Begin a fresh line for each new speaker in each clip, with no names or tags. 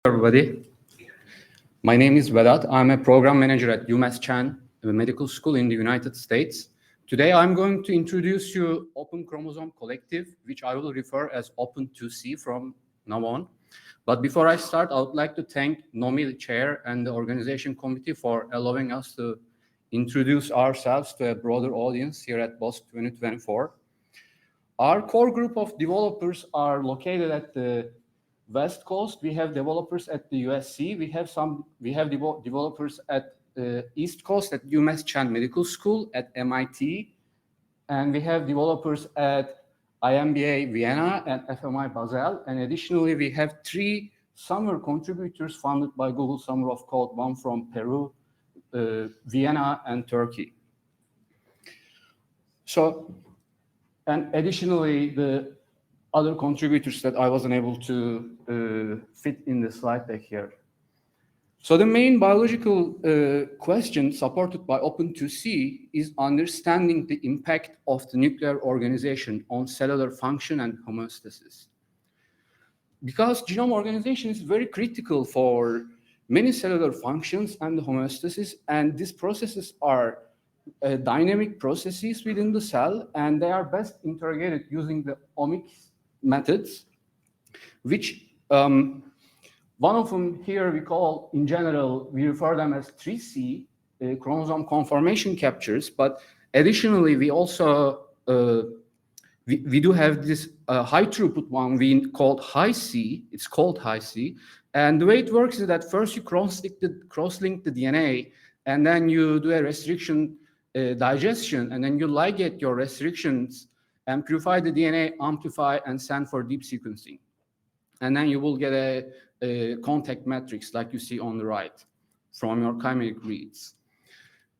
Everybody. My name is Vedat. I'm a program manager at UMass Chan Medical School in the United States. Today, I'm going to introduce you Open Chromosome Collective, which I will refer as Open2C from now on. But before I start, I would like to thank NOMI Chair and the organization committee for allowing us to introduce ourselves to a broader audience here at BOSC 2024. Our core group of developers are located at the West Coast. We have developers at the USC. We have developers at the East Coast at UMass Chan Medical School at MIT, and we have developers at IMBA Vienna and FMI Basel. And additionally, we have 3 summer contributors funded by Google Summer of Code, one from Peru, Vienna, and Turkey. And additionally, the other contributors that I wasn't able to fit in the slide deck here. So the main biological question supported by Open2C is understanding the impact of the nuclear organization on cellular function and homeostasis. Because genome organization is very critical for many cellular functions and homeostasis, and these processes are dynamic processes within the cell, and they are best interrogated using the omics methods, which one of them here we call, in general, we refer them as 3C, chromosome conformation captures, but additionally, we also, we do have this high throughput one we called high C, it's called high C, and the way it works is that first you cross-link the DNA, and then you do a restriction digestion, and then you ligate your restrictions and purify the DNA, amplify, and send for deep sequencing. And then you will get a contact matrix like you see on the right from your chimeric reads.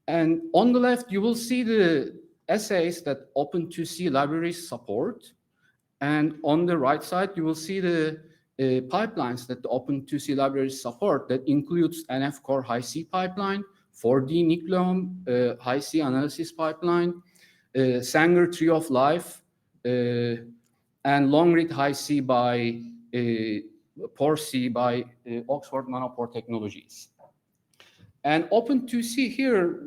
And on the left, you will see the assays that Open2C libraries support. And on the right side, you will see the pipelines that the Open2C libraries support. That includes NF-core high-C pipeline, 4D nucleome high-C analysis pipeline, Sanger Tree of Life, and long-read high-C by POR-C by Oxford Nanopore Technologies. And Open2C here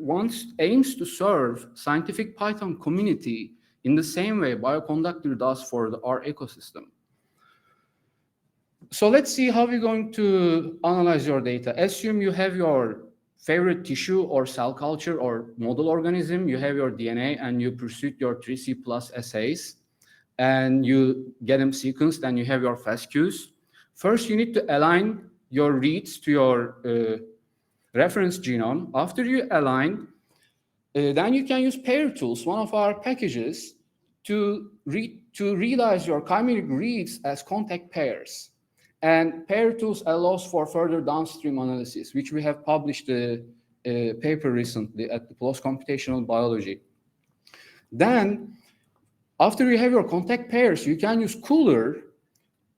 aims to serve scientific Python community in the same way Bioconductor does for our ecosystem. So let's see how we're going to analyze your data. Assume you have your favorite tissue or cell culture or model organism, you have your DNA, and you pursued your 3C plus assays, and you get them sequenced, and you have your FASTQs. First, you need to align your reads to your reference genome. After you align, then you can use pair tools, one of our packages, to realize your chimeric reads as contact pairs. And pair tools allows for further downstream analysis, which we have published a paper recently at the PLOS Computational Biology. Then, after you have your contact pairs, you can use Cooler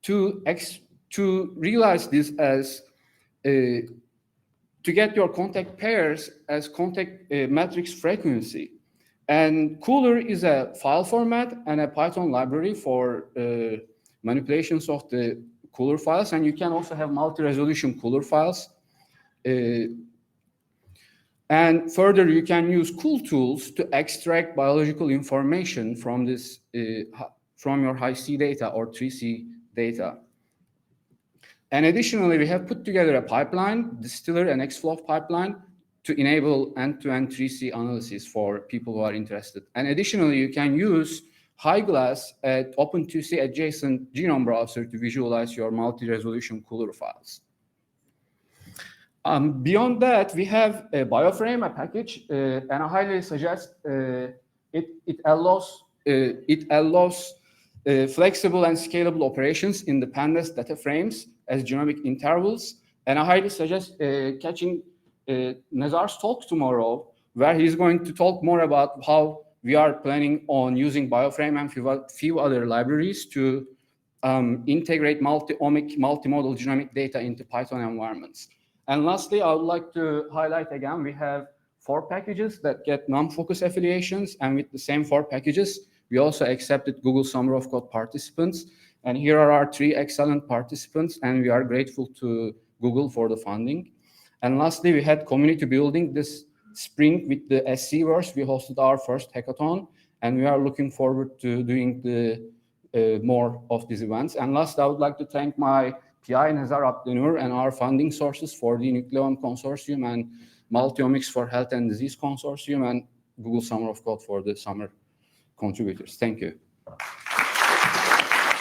to realize this as to get your contact pairs as contact matrix frequency. And Cooler is a file format and a Python library for manipulations of the Cooler files, and you can also have multi-resolution Cooler files. And further, you can use cool tools to extract biological information from this from your high-C data or 3C data. And additionally, we have put together a pipeline, distiller and XFlow pipeline, to enable end-to-end 3C analysis for people who are interested. And additionally, you can use HiGlass at Open2C adjacent genome browser to visualize your multi-resolution Cooler files. Beyond that, we have a BioFrame, a package, and I highly suggest it allows flexible and scalable operations in the pandas data frames as genomic intervals. And I highly suggest catching Nazar's talk tomorrow, where he's going to talk more about how we are planning on using BioFrame and few other libraries to integrate multi-omic, multimodal genomic data into Python environments. And lastly, I would like to highlight again, we have 4 packages that get non-focus affiliations, and with the same 4 packages, we also accepted Google Summer of Code participants. And here are our 3 excellent participants, and we are grateful to Google for the funding. And lastly, we had community building this spring with the SCverse. We hosted our first hackathon, and we are looking forward to doing the more of these events. And last, I would like to thank my PI, Nezar Abdenur, and our funding sources for the Nucleome Consortium and Multiomics for Health and Disease Consortium, and Google Summer of Code for the summer contributors. Thank you.